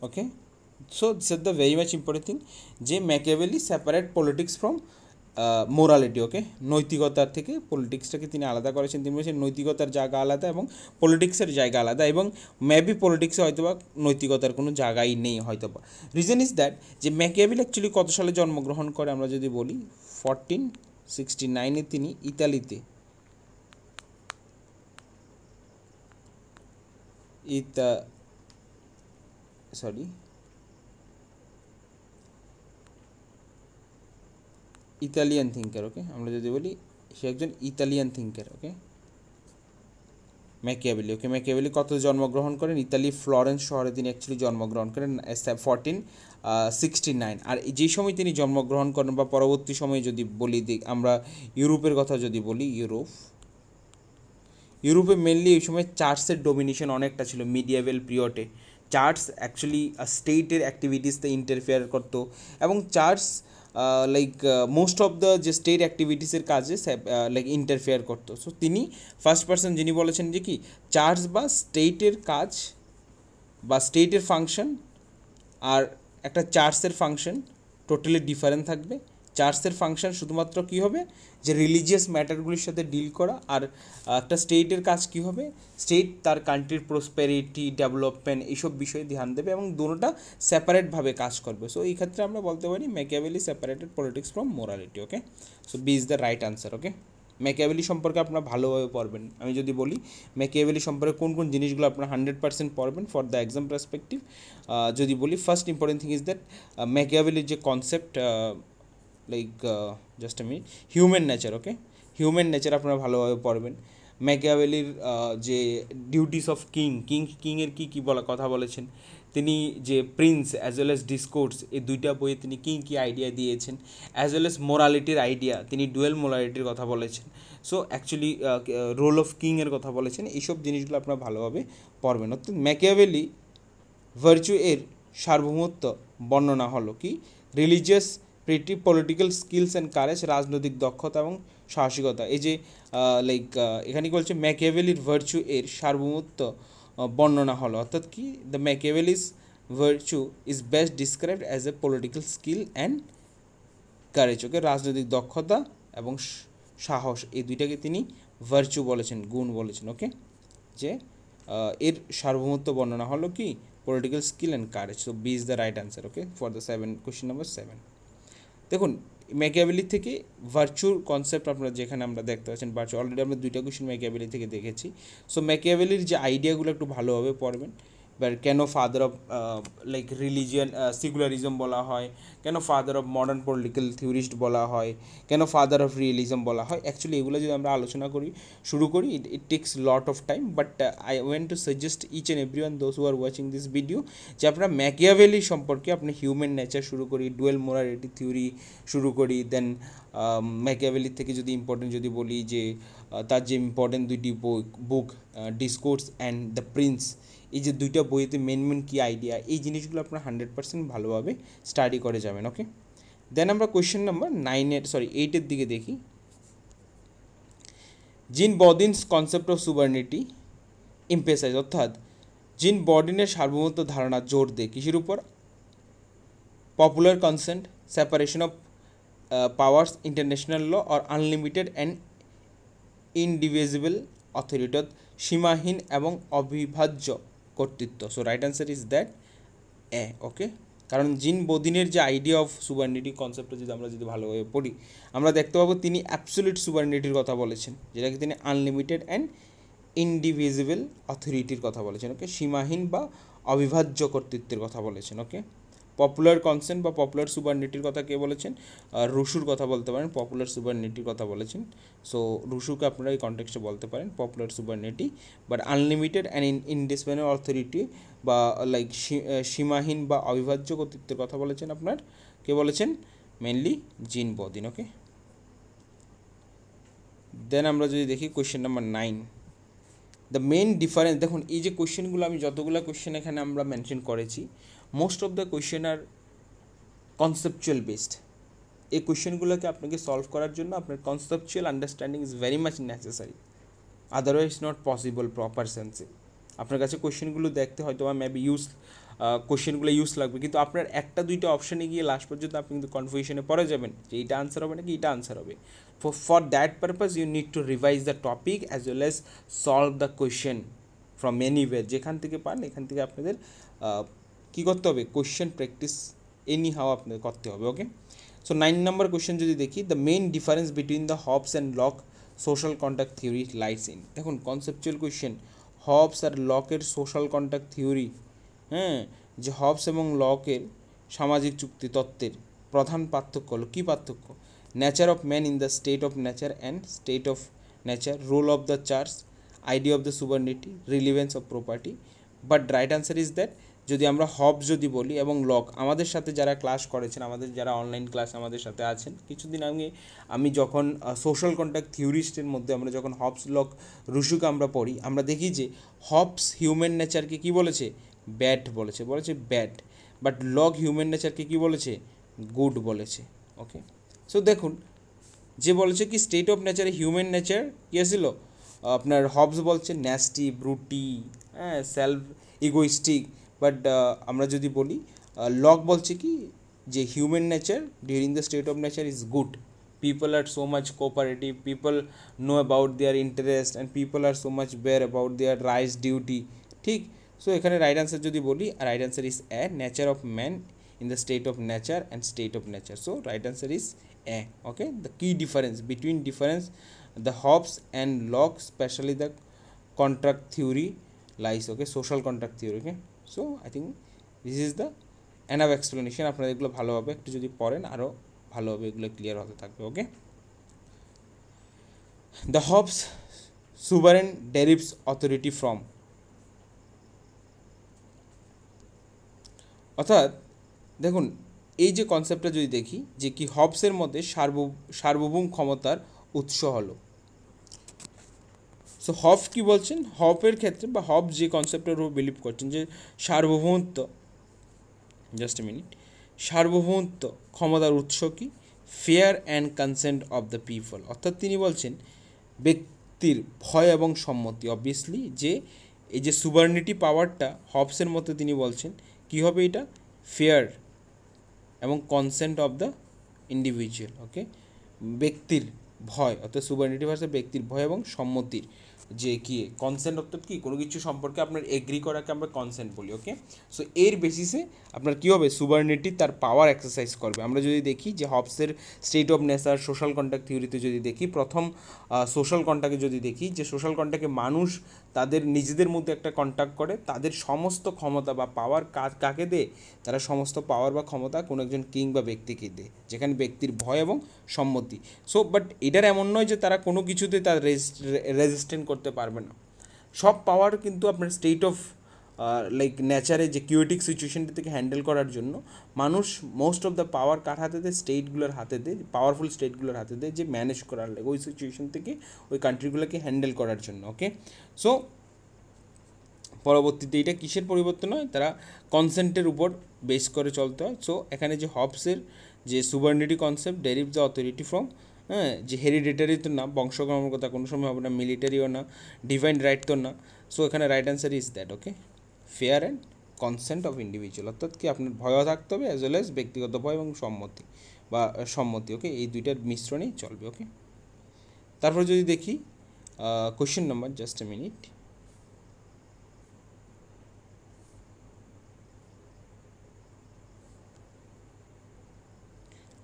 okay, so this are the very much important thing, যে Machiavelli separate politics from morality. Okay, নৈতিকতার থেকে পলিটিক্সটাকে তিনি আলাদা করেছেন। তিনি বলেছেন নৈতিকতার জায়গা আলাদা এবং পলিটিক্সের জায়গা আলাদা, এবং মেবি পলিটিক্সে হয়তো বা নৈতিকতার কোনো জায়গাই নেই হয়তো বা। রিজন ইজ দ্যাট যে ম্যাকিয়াভেলি অ্যাকচুয়ালি কত সালে জন্মগ্রহণ করে আমরা যদি বলি 1469-এ তিনি ইতালিতে ইতালিয়ান থিঙ্কার, ওকে, আমরা যদি বলি সে একজন ইতালিয়ান থিঙ্কার, ওকে, ম্যাকিয়াভেলি। ওকে, ম্যাকিয়াভেলি কত জন্মগ্রহণ করেন? ইতালি ফ্লরেন্স শহরে তিনি অ্যাকচুয়ালি জন্মগ্রহণ করেন 1469। আর যেই সময় তিনি জন্মগ্রহণ করেন বা পরবর্তী সময়ে যদি বলি আমরা ইউরোপের কথা যদি বলি, ইউরোপে মেনলি এই সময় চার্চের ডোমিনেশন অনেকটা ছিল মিডিয়েভেল পিরিয়ডে। চার্চ অ্যাকচুয়ালি স্টেটের অ্যাক্টিভিটিসতে ইন্টারফেয়ার করতো এবং চার্চ মোস্ট অফ দ্য যে স্টেট অ্যাক্টিভিটিসের কাজে ইন্টারফেয়ার করতো। সো তিনি ফার্স্ট পার্সন যিনি বলেছেন যে কি চার্চ বা স্টেটের কাজ বা স্টেটের ফাংশন আর একটা চার্চের ফাংশন টোটালি ডিফারেন্ট থাকবে। চার্চের ফাংশন শুধুমাত্র কী হবে যে রিলিজিয়াস ম্যাটারগুলির সাথে ডিল করা, আর একটা স্টেটের কাজ কী হবে, স্টেট তার কান্ট্রির প্রসপেরিটি ডেভেলপমেন্ট এইসব বিষয়ে ধ্যান দেবে এবং দুটোটা সেপারেটভাবে কাজ করবে। সো এই ক্ষেত্রে আমরা বলতে পারি Machiavelli separated politics from morality. Okay, so B is the right answer. Okay, Machiavelli সম্পর্কে আপনারা ভালোভাবে পড়বেন। আমি যদি বলি ম্যাকিয়াভেলি সম্পর্কে কোন কোন জিনিসগুলো আপনারা 100% পড়বেন ফর দ্য এক্সাম পার্সপেক্টিভ, যদি বলি first important thing is that ম্যাকিয়াভেলির যে কনসেপ্ট জাস্ট আমি human nature, okay, human nature আপনারা ভালোভাবে পড়বেন। ম্যাকিয়াভেলির যে ডিউটিস অফ কিংয়ের কী কথা বলেছেন তিনি, যে Prince as well as discourse, এই দুইটা বইয়ে তিনি কী আইডিয়া দিয়েছেন, অ্যাজ ওয়েল অ্যাজ মোরালিটির আইডিয়া, তিনি ডুয়েল মোরালিটির কথা বলেছেন। সো অ্যাকচুয়ালি রোল অফ কিংয়ের কথা বলেছেন। এইসব জিনিসগুলো আপনারা ভালোভাবে পড়বেন। অর্থাৎ ম্যাকিয়াভেলি ভার্চু এর সার্বভৌমত্ব বর্ণনা হলো কি religious political skills and courage, রাজনৈতিক দক্ষতা এবং সাহসিকতা। এই যে এখানে কি বলছে ম্যাকিয়াভেলির ভার্চু এর সার্বভৌমত্ব বর্ণনা হলো, অর্থাৎ কি the Machiavelli's virtue is best described as a political skill and courage. Okay, রাজনৈতিক দক্ষতা এবং সাহস এই দুইটাকে তিনি ভার্চু বলেছেন, গুণ বলেছেন। ওকে, যে এর সার্বভৌমত্ব বর্ণনা হলো কি political skill and courage. So B is the right answer. Okay, for the question number 7। দেখুন ম্যাকিয়াভেলি থেকে ভার্চুর কনসেপ্ট আপনারা যেখানে আমরা দেখতে পাচ্ছেন ভার্চু, অলরেডি আমরা দুইটা কোয়েশ্চেন ম্যাকিয়াভেলি থেকে দেখেছি। সো ম্যাকিয়াভেলির যে আইডিয়াগুলো একটু ভালোভাবে পড়বেন। এবার কেন ফাদার অফ রিলিজিয়ান সিকুলারিজম বলা হয়, কেন father of modern political theorist বলা হয়, কেন ফাদার অফ রিয়েলিজম বলা হয়, অ্যাকচুয়ালি এগুলো যদি আমরা আলোচনা শুরু করি it takes lot of time, but I want to suggest each and every one those who are watching this video যে আপনারা ম্যাকিয়াভেলি সম্পর্কে আপনি হিউম্যান নেচার শুরু করি, ডুয়েল মোরালিটি থিওরি শুরু করি, দেন ম্যাকিয়াভেলি থেকে যদি ইম্পর্টেন্ট যদি বলি যে তার যে ইম্পর্টেন্ট দুইটি বুক ডিসকোর্স অ্যান্ড দ্য প্রিন্স, এই যে দুইটা বইতে মেন কী আইডিয়া, এই জিনিসগুলো আপনারা 100% ভালোভাবে স্টাডি করে যাবেন। ওকে, দেন আমরা কোয়েশ্চেন নাম্বার 8-এর দিকে দেখি। Jean Bodin's concept of sovereignty emphasise, অর্থাৎ জিন বডিনের সার্বভৌমত্ব ধারণা জোর দেয় কিসের উপর? Popular consent, separation of powers, international law or unlimited and indivisible authority, সীমাহীন এবং অবিভাজ্য কর্তৃত্ব। So right answer is that A. Okay, কারণ জিন বদিনের যে আইডিয়া অফ সুবার্নিটি কনসেপ্টটা যদি ভালোভাবে পড়ি আমরা দেখতে পাবো তিনি অ্যাবসোলিউট সুবার্নিটির কথা বলেছেন, যেটাকে তিনি আনলিমিটেড অ্যান্ড ইনডিভিজিবল অথরিটির কথা বলেছেন। ওকে, সীমাহীন বা অবিভাজ্য কর্তৃত্বের কথা বলেছেন। ওকে, পপুলার কনসেন্ট বা পপুলার সুবার্নিটির কথা কে বলেছেন? রুশুর কথা বলতে পারেন, পপুলার সুবার্নিটির কথা বলেছেন। সো রুশুকে আপনারা এই কনটেক্সটে বলতে পারেন popular sovereignty, but unlimited and indispensable authority বা সীমাহীন বা অবিভাজ্য কর্তৃত্বের কথা বলেছেন আপনার কে বলেছেন? মেনলি জিন বদিন। ওকে, দেন আমরা যদি দেখি question number 9, the main difference. দেখুন এই যে কোয়েশ্চেনগুলো আমি যতগুলো কোয়েশ্চেন এখানে আমরা মেনশন করেছি, most of the question are conceptual based. এই কোয়েশ্চেনগুলোকে আপনাকে সলভ করার জন্য আপনার conceptual understanding is very much necessary, otherwise not possible proper সেন্সে। আপনার কাছে কোয়েশ্চেনগুলো দেখতে হয়তো মেবি কোয়েশ্চেনগুলো ইউজ লাগবে, কিন্তু আপনার একটা দুইটা অপশানে গিয়ে লাস্ট পর্যন্ত আপনি কিন্তু কনফিউশনে পড়ে যাবেন যে এইটা আনসার হবে নাকি এটা আনসার হবে। For that purpose you need to revise the topic as well as solve the question from anywhere, যেখান থেকে পান এখান থেকে আপনাদের কী করতে হবে? কোয়েশ্চেন প্র্যাকটিস এনি হাও আপনাদের করতে হবে। ওকে, সো 9 নম্বর কোয়েশ্চেন যদি দেখি, the main difference between the Hobbes and Locke social contact theory lies in. দেখুন কনসেপচুয়াল কোয়েশ্চেন, হবস আর লকের সোশ্যাল কন্ট্রাক্ট থিওরি, হ্যাঁ, যে হবস এবং লকের সামাজিক চুক্তি তত্ত্বের প্রধান পার্থক্য হলো, কী পার্থক্য? Nature of man in the state of nature and state of nature, role of the church, idea of the sovereignty, relevance of property. But right answer is that, যদি আমরা হবস যদি বলি এবং লক, আমাদের সাথে যারা ক্লাস করেছেন, আমাদের যারা অনলাইন ক্লাস আমাদের সাথে আছেন, কিছুদিন আগে আমি যখন সোশ্যাল কন্ট্রাক্ট থিওরিস্টের মধ্যে আমরা যখন হবস লক রুশুকে আমরা পড়ি, আমরা দেখি যে হবস হিউম্যান নেচারকে কী বলেছে? ব্যাড বলেছে, ব্যাড। বাট লক হিউম্যান নেচারকে কী বলেছে? গুড বলেছে। ওকে, সো দেখুন, যে বলেছে কি স্টেট অফ নেচারে হিউম্যান নেচার কী আসছিল, আপনার হবস বলছে ন্যাস্টি, ব্রুটি, হ্যাঁ, সেলফ ইগোইস্টিক। বাট আমরা যদি বলি লক বলছে কি, যে human nature during the state of nature is good, people are so much cooperative, people know about their interest and people are so much aware about their rights duty. ঠিক, so এখানে right answer যদি বলি, right answer is A, nature of man in the state of nature and state of nature. So right answer is A. Okay, the key difference between the Hobbes and Locke, especially the contract theory lies. Okay, social contract theory. Okay, so I think this is the enough explanation. আপনারা এগুলো ভালোভাবে একটু যদি পড়েন আরও ভালোভাবে এগুলো clear হতে থাকবে। ওকে, the Hobbes sovereign derives authority from, অর্থাৎ দেখুন এই যে কনসেপ্টটা যদি দেখি, যে কি হবসের মধ্যে সার্বভৌম ক্ষমতার উৎস হলো। সো হব কি বলছেন, হবের ক্ষেত্রে বা হব যে কনসেপ্টের উপর বিলিভ করছেন যে সার্বভৌমত্ব, জাস্ট এ মিনিট, সার্বভৌমত্ব ক্ষমতার উৎস কি? Fair and consent of the people. অর্থাৎ তিনি বলছেন ব্যক্তির ভয় এবং সম্মতি। অবভিয়াসলি যে এই যে সুবারনিটি পাওয়ারটা হবসের মধ্যে তিনি বলছেন কী হবে, এটা ফেয়ার এবং কনসেন্ট অফ দ্য ইন্ডিভিজুয়াল। ওকে, ব্যক্তির ভয়, অর্থাৎ সুবারনিটি ভার্সেস ব্যক্তির ভয় এবং সম্মতির যে কি কনসেন্ট, অর্থাৎ কি কোনো কিছু সম্পর্কে আপনার এগ্রি করাকে আমরা কনসেন্ট বলি। ওকে, সো এর বেসিসে আপনার কী হবে, সুবারনিটি তার পাওয়ার এক্সারসাইজ করবে। আমরা যদি দেখি যে হবসের state of nature social contract থিওরিতে যদি দেখি, প্রথম সোশ্যাল কন্ট্রাক্টে যদি দেখি, যে সোশ্যাল কন্ট্রাক্টে মানুষ তাদের নিজেদের মধ্যে একটা কন্ট্রাক্ট করে, তাদের সমস্ত ক্ষমতা বা পাওয়ার কাকে দেয়, তারা সমস্ত পাওয়ার বা ক্ষমতা কোনো একজন কিং বা ব্যক্তিকে দেয়, যেখানে ব্যক্তির ভয় এবং সম্মতি। সো বাট এটার এমন নয় যে তারা কোনো কিছুতে তার রেজিস্ট্যান্ট করতে পারবে না। সব পাওয়ার কিন্তু আপনার স্টেট অফ লাইক নেচারে যে কিউটিক সিচুয়েশনটা থেকে হ্যান্ডেল করার জন্য মানুষ মোস্ট অফ দ্য পাওয়ার কার হাতে দেয়, স্টেটগুলোর হাতে দেয়, পাওয়ারফুল স্টেটগুলোর হাতে দেয়, যে ম্যানেজ করার লাগে ওই সিচুয়েশন থেকে ওই কান্ট্রিগুলোকে হ্যান্ডেল করার জন্য। ওকে, সো পরবর্তীতে এটা কিসের পরিবর্তন হয়, তারা কনসেন্টের উপর বেস করে চলতে হয়। সো এখানে যে হবসের যে sovereignty concept derive the authority from, হ্যাঁ, যে হেরিডিটারি তো না, বংশক্রমগত কোনো সময় হবে না, মিলিটারিও না, ডিভাইন রাইট তো না। সো এখানে right answer is that. Okay, fair and consent of individual, অর্থাৎ কি আপনার ভয়ও থাকতে হবে অ্যাজ ওয়েল অ্যাজ ব্যক্তিগত ভয় এবং সম্মতি। ওকে, এই দুইটার মিশ্রণেই চলবে। ওকে, তারপর যদি দেখি question number, just a minute,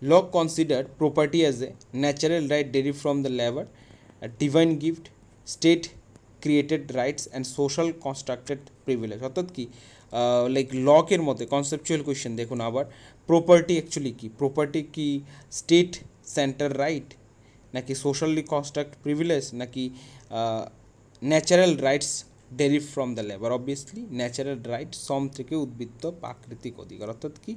Locke considered property as a natural right derived from the labor, a divine gift, state created rights and social constructed privilege। অর্থাৎ কি লাইক লকের মতে কনসেপচুয়াল কোয়েশ্চেন দেখুন আবার, প্রপার্টি অ্যাকচুয়ালি কি, property কি state centre right, নাকি socially construct privilege, নাকি natural rights derive from the labour. Obviously natural right শ্রম থেকে উদ্বৃত্ত প্রাকৃতিক অধিকার। অর্থাৎ কি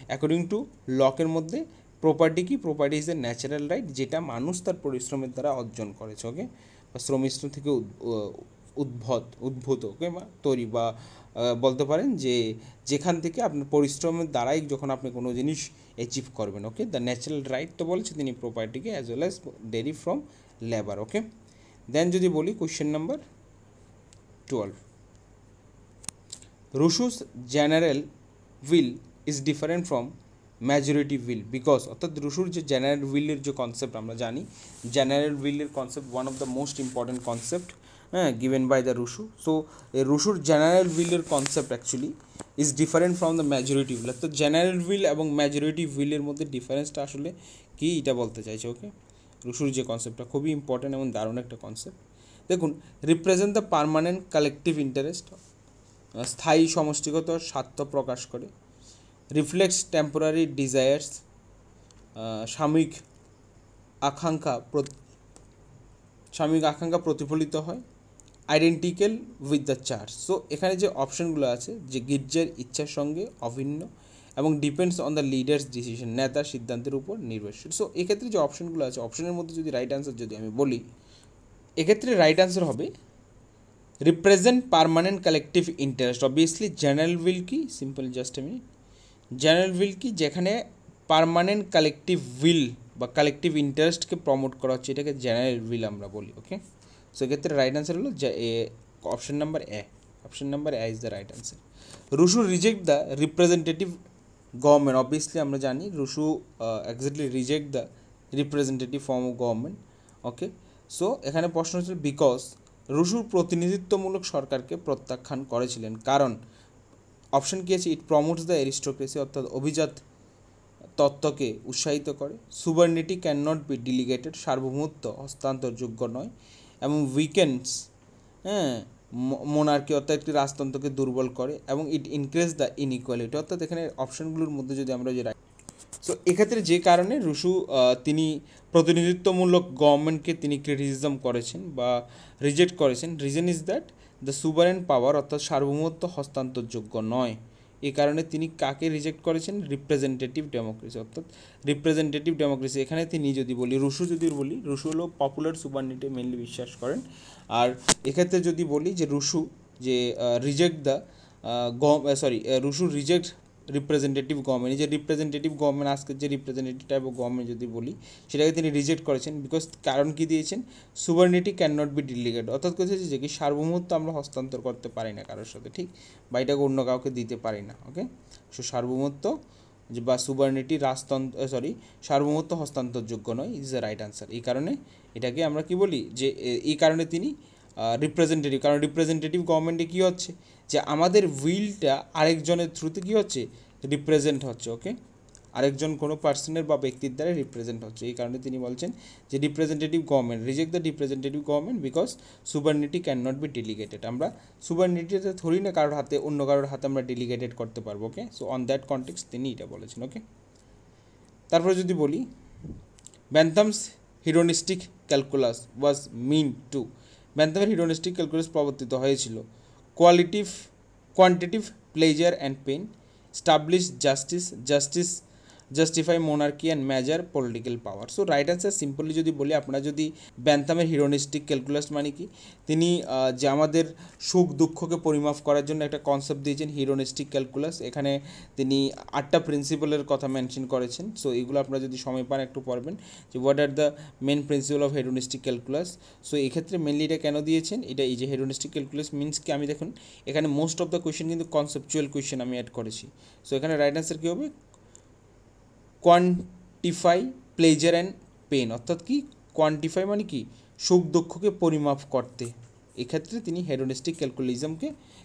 অ্যাকর্ডিং টু লকের মধ্যে প্রপার্টি কি, property is a natural right যেটা মানুষ তার পরিশ্রমের দ্বারা অর্জন করেছে। ওকে, বা শ্রমিশ্রম থেকে উদ্ভূত, ওকে, বা তৈরি, বা বলতে পারেন যে যেখান থেকে আপনার পরিশ্রমের দ্বারাই যখন আপনি কোনো জিনিস অ্যাচিভ করবেন। ওকে, দ্য ন্যাচারাল রাইট তো বলছে তিনি প্রপার্টিকে as well as derive from labour. Okay, then যদি বলি question number 12, Rousseau's general will is different from majority will because, অর্থাৎ রুশোর যে জেনারেল উইলের যে কনসেপ্ট আমরা জানি, জেনারেল উইলের concept one of the most important concept, হ্যাঁ, given by the Rousseau. So এই রুশোর জেনারেল উইলের concept actually is different from the majority will. তো জেনারেল উইল এবং মেজরিটি উইলের মধ্যে ডিফারেন্সটা আসলে কি, এটা বলতে চাইছে। ওকে, রুশোর যে কনসেপ্টটা খুবই ইম্পর্টেন্ট এবং দারুণ একটা কনসেপ্ট। দেখুন, represent the permanent collective interest, স্থায়ী সমষ্টিগত স্বার্থ প্রকাশ করে। রিফ্লেক্টস টেম্পোরারি ডিজায়ার্স, সাময়িক আকাঙ্ক্ষা প্রতিফলিত হয়। Identical with the charge. So এখানে যে অপশনগুলো আছে, যে গির্জার ইচ্ছার সঙ্গে অভিন্ন এবং depends on the leaders decision, নেতার সিদ্ধান্তের উপর নির্ভরশীল। সো এক্ষেত্রে যে অপশনগুলো আছে, অপশনের মধ্যে যদি রাইট অ্যান্সার যদি আমি বলি, এক্ষেত্রে রাইট অ্যান্সার হবে represent permanent collective interest. Obviously general will কি, simple just a minute, general will কি, যেখানে পার্মানেন্ট কালেকটিভ উইল বা কালেকটিভ ইন্টারেস্টকে প্রমোট করা হচ্ছে, এটাকে জেনারেল উইল আমরা বলি। ওকে, সো এক্ষেত্রে রাইট অ্যান্সার হলো option number A. Option number A is the right answer. Rousseau reject the representative government. Obviously আমরা জানি Rousseau exactly reject the representative form of government. Okay, so এখানে প্রশ্ন হচ্ছে because রুশুর প্রতিনিধিত্বমূলক সরকারকে প্রত্যাখ্যান করেছিলেন, কারণ অপশন কী আছে, ইট প্রমোটস দ্য অ্যারিস্টোক্রেসি, অর্থাৎ অভিজাত তত্ত্বকে উৎসাহিত করে। সুবার্নিটি ক্যান নট বি ডিলিগেটেড, সার্বভৌমত্ব হস্তান্তরযোগ্য নয়, এবং উইকেন্ডস মোনার্কি, অর্থাৎ একটি রাজতন্ত্রকে দুর্বল করে, এবং ইট ইনক্রিজ দ্য ইনইকুয়ালিটি। অর্থাৎ এখানে অপশনগুলোর মধ্যে যদি আমরা যে সো এক্ষেত্রে যে কারণে রুশু তিনি প্রতিনিধিত্বমূলক গভর্নমেন্টকে তিনি ক্রিটিসিজম করেছেন বা রিজেক্ট করেছেন। রিজন ইজ দ্যাট দ্য সুভারেন পাওয়ার, অর্থাৎ সার্বভৌমত্ব হস্তান্তরযোগ্য নয়। এই কারণে তিনি কাকে রিজেক্ট করেছেন, রিপ্রেজেন্টেটিভ ডেমোক্রেসি, অর্থাৎ রিপ্রেজেন্টেটিভ ডেমোক্রেসি। এখানে তিনি যদি বলি রুশু হলো পপুলার সুভার্নিটি মেনলি বিশ্বাস করেন। আর এক্ষেত্রে যদি বলি যে রুশু যে reject the Rushu reject representative government, এই যে রিপ্রেজেন্টেটিভ গভর্নমেন্ট, আজকের যে রিপ্রেজেন্টেটিভ টাইপ অফ গভর্নমেন্ট যদি বলি, সেটাকে তিনি রিজেক্ট করেছেন বিকজ কারণ কি দিয়েছেন, সুভার্নিটি ক্যান নট বি ডিলিগেট, অর্থাৎ কথা হচ্ছে যে কি সার্বভৌমত্ব আমরা হস্তান্তর করতে পারি না কারোর সাথে, ঠিক, বা এটাকে অন্য কাউকে দিতে পারি না। ওকে, সো সার্বভৌমত্ব বা সুভার্নিটি সার্বভৌমত্ব হস্তান্তরযোগ্য নয়, ইজ দ্য রাইট আনসার। এই কারণে এটাকে আমরা কি বলি যে এই কারণে তিনি রিপ্রেজেন্টেটিভ, কারণ রিপ্রেজেন্টেটিভ গভর্নমেন্টে কী হচ্ছে যে আমাদের উইলটা আরেকজনের থ্রুতে কী হচ্ছে, রিপ্রেজেন্ট হচ্ছে। ওকে, আরেকজন কোনো পার্সনের বা ব্যক্তির দ্বারা রিপ্রেজেন্ট হচ্ছে। এই কারণে তিনি বলছেন যে representative government reject the representative government because sovereignty can not be delegated. আমরা সুভার্নিটিতে থরি না কারোর হাতে, অন্য কারোর হাতে আমরা ডেলিগেটেড করতে পারবো। Okay, so on that context তিনি এটা বলেছেন। ওকে, তারপরে যদি বলি Bentham's hedonistic calculus was mean to, বেন্থামের হিডোনিস্টিক ক্যালকুলাস প্রবর্তিত হয়েছিল quantitative pleasure and pain, establish justify monarchy and measure political power. So right answer simply যদি বলি, আপনারা যদি বেন্থামের হিডোনিস্টিক ক্যালকুলাস মানে কি, তিনি যে আমাদের সুখ দুঃখকে পরিমাপ করার জন্য একটা কনসেপ্ট দিয়েছেন হিডোনিস্টিক ক্যালকুলাস। এখানে তিনি 8টা প্রিন্সিপালের কথা মেনশন করেছেন। সো এগুলো আপনারা যদি সময় পান একটু পড়বেন যে what are the main principal of hedonistic calculus. So এক্ষেত্রে মেনলি এটা কেন দিয়েছেন, এটা এই যে হেডোনিস্টিক ক্যালকুলাস মিনস কি, আমি দেখুন এখানে মোস্ট অফ দ্য কোয়েশ্চেন কিন্তু কনসেপচুয়াল কোয়েশ্চেন আমি অ্যাড করেছি। সো এখানে রাইট অ্যান্সার কী হবে, কোয়ান্টিফাই প্লেজার অ্যান্ড পেন, অর্থাৎ কি কোয়ান্টিফাই মানে কি সুখ দুঃখকে পরিমাপ করতে। এক্ষেত্রে তিনি হেডোনিস্টিক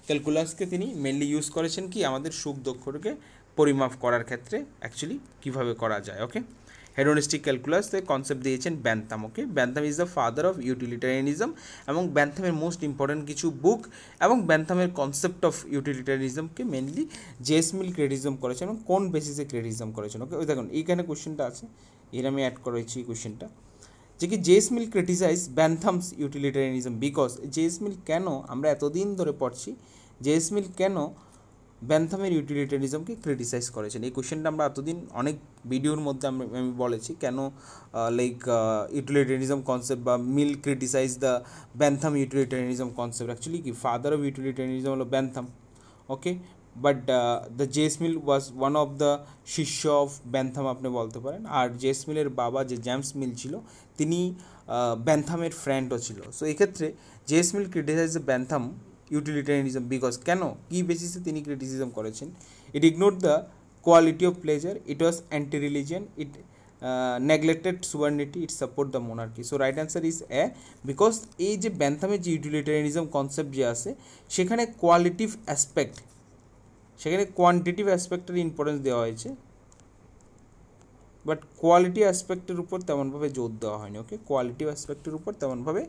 ক্যালকুলাসকে তিনি মেনলি ইউজ করেছেন কি আমাদের সুখ দুঃখকে পরিমাপ করার ক্ষেত্রে অ্যাকচুয়ালি কীভাবে করা যায়। ওকে, হেডোনিস্টিক ক্যালকুলাসে কনসেপ্ট দিয়েছেন Bentham. Okay, Bentham is the father of utilitarianism, এবং বেন্থামের মোস্ট ইম্পর্ট্যান্ট কিছু বুক এবং বেন্থামের কনসেপ্ট অফ ইউটিলিটারিয়ানিজমকে মেনলি জেস মিল ক্রিটিসিজম করেছেন, এবং কোন বেসিসে ক্রিটিসিজম করেছেন। ওকে, ওই দেখুন এইখানে কোয়েশ্চেনটা আছে, এর আমি অ্যাড করেছি কোয়েশ্চেনটা, যে কি J S Mill criticize Bentham's utilitarianism because, J S Mill কেন, আমরা এতদিন ধরে পড়ছি জেস মিল কেন বেন্থামের ইউটিলিটারিজমকে ক্রিটিসাইজ করেছেন। এই কোয়েশ্চেনটা আমরা এতদিন অনেক ভিডিওর মধ্যে আমি বলেছি কেন ইউটিলিটারিজম কনসেপ্ট বা Mill criticize the Bentham utilitarianism concept. Actually কি ফাদার অফ ইউটিলিটারিজম হলো Bentham. Okay, but the J S Mill was one of the শিষ্য অফ বেন্থাম আপনি বলতে পারেন। আর জেস মিলের বাবা যে জেমস মিল ছিল তিনি বেন্থামের ফ্রেন্ডও ছিল। সো এক্ষেত্রে J S Mill criticize the Bentham utilitarianism because, কেন কী বেসিসে তিনি ক্রিটিসিজম করেছেন, it ignore the quality of pleasure, it was anti religion, it neglected sovereignty, it support the monarchy. So right answer is A, because এই যে বেন্থামের যে utilitarianism concept যে আছে সেখানে কোয়ালিটিভ অ্যাসপেক্ট, সেখানে কোয়ান্টিটিভ অ্যাসপেক্টের ইম্পর্টেন্স দেওয়া হয়েছে, বাট কোয়ালিটি অ্যাসপেক্টের উপর তেমনভাবে জোর দেওয়া হয়নি। ওকে, কোয়ালিটিভ অ্যাসপেক্টের উপর তেমনভাবে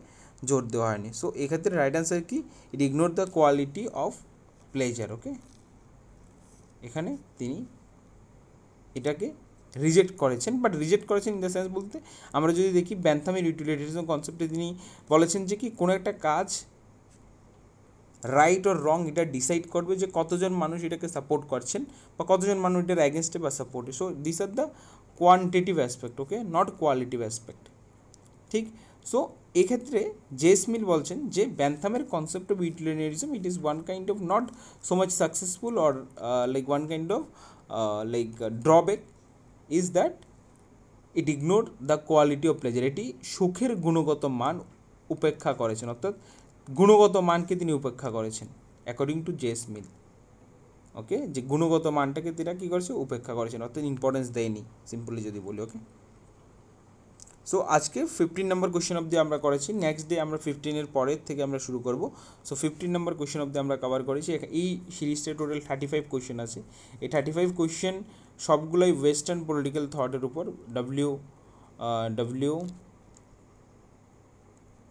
জোর দেওয়া হয়নি। সো এক্ষেত্রে রাইট অ্যান্সার কি, it ignore the quality of pleasure. Okay, এখানে তিনি এটাকে রিজেক্ট করেছেন, বাট রিজেক্ট করেছেন ইন দ্য সেন্স বলতে আমরা যদি দেখি ব্যান্থামের ইউটিলিটারিজম কনসেপ্টে তিনি বলেছেন যে কি কোনো একটা কাজ রাইট অর রং এটা ডিসাইড করবে যে কতজন মানুষ এটাকে সাপোর্ট করছেন বা কতজন মানুষ এটার অ্যাগেনস্টে বা সাপোর্টে। So this are the quantitative aspect, okay, not qualitative aspect. ঠিক, সো এক্ষেত্রে জেস মিল বলছেন যে ব্যান্থামের concept of utilitarianism it is one kind of not so much successful or like one kind of like drawback is that it ignore the quality of pleasure. এটি সুখের গুণগত মান উপেক্ষা করেছেন, অর্থাৎ গুণগত মানকে তিনি উপেক্ষা করেছেন অ্যাকর্ডিং টু জেস মিল। ওকে, যে গুণগত মানটাকে তিনি কী করেছে, উপেক্ষা করেছেন, অর্থাৎ ইম্পর্টেন্স দেয়নি, সিম্পলি যদি বলি। ওকে, সো আজকে 15 নম্বর কোয়েশ্চেন অবধি আমরা করেছি। নেক্সট ডে আমরা 15-এর পরের থেকে আমরা শুরু করব। সো 15 নম্বর কোয়েশ্চেন অবধি আমরা কভার করেছি। এই সিরিজটা টোটাল 35 কোয়েশ্চেন আছে। এই 35 কোয়েশ্চেন সবগুলোই ওয়েস্টার্ন পলিটিক্যাল থটের উপর,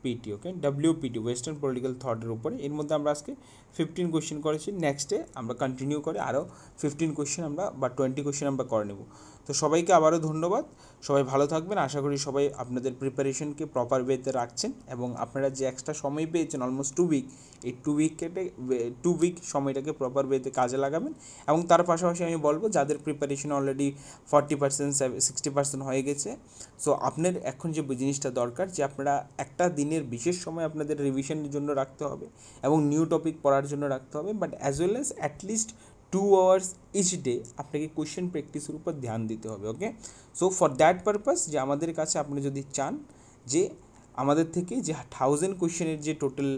WPT, ওকে, WPT ওয়েস্টার্ন পলিটিক্যাল থটের উপরে। এর মধ্যে আমরা আজকে 15 কোয়েশ্চেন করেছি। নেক্সটে আমরা কন্টিনিউ করে আরও 15 কোয়েশ্চেন আমরা বা 20 কোয়েশ্চেন আমরা করে নেব। তো সবাইকে আবারও ধন্যবাদ, সবাই ভালো থাকবেন। আশা করি সবাই আপনাদের প্রিপারেশনকে প্রপার ওয়েতে রাখছেন এবং আপনারা যে এক্সট্রা সময় পেয়েছেন অলমোস্ট 2 উইক, এই 2 উইক সময়টাকে প্রপার ওয়েতে কাজে লাগাবেন। এবং তার পাশাপাশি আমি বলবো যাদের প্রিপারেশন অলরেডি 40% 60% হয়ে গেছে, সো আপনার এখন যে জিনিসটা দরকার যে আপনারা একটা দিনের বিশেষ সময় আপনাদের রিভিশনের জন্য রাখতে হবে এবং নিউ টপিক পড়ার জন্য রাখতে হবে, but as well as at least 2 hours each day আপনাকে কোয়েশ্চেন প্র্যাকটিসের উপর ধ্যান দিতে হবে। Okay, so for that purpose যে আমাদের কাছে আপনি যদি চান যে আমাদের থেকে যে 1000 কোয়েশ্চেনের যে টোটাল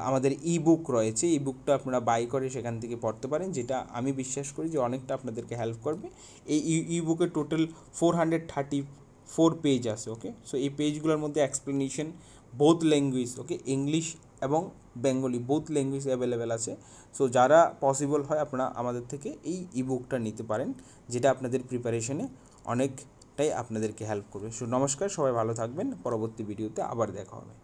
আমাদের ই বুক রয়েছে, এই বুকটা আপনারা বাই করে সেখান থেকে পড়তে পারেন, যেটা আমি বিশ্বাস করি যে অনেকটা আপনাদেরকে হেল্প করবে। এই ই বুকের টোটাল 434 পেজ আছে। ওকে, সো এই পেজগুলোর মধ্যে এক্সপ্লেনেশন বোথ ল্যাঙ্গুয়েজ, ওকে, ইংলিশ এবং বেঙ্গলি বোথ ল্যাঙ্গুয়েজ অ্যাভেলেবেল আছে। সো যারা পসিবল হয় আপনারা আমাদের থেকে এই ই বুকটা নিতে পারেন, যেটা আপনাদের প্রিপারেশনে অনেকটাই আপনাদেরকে হেল্প করবে। সো নমস্কার, সবাই ভালো থাকবেন, পরবর্তী ভিডিওতে আবার দেখা হবে।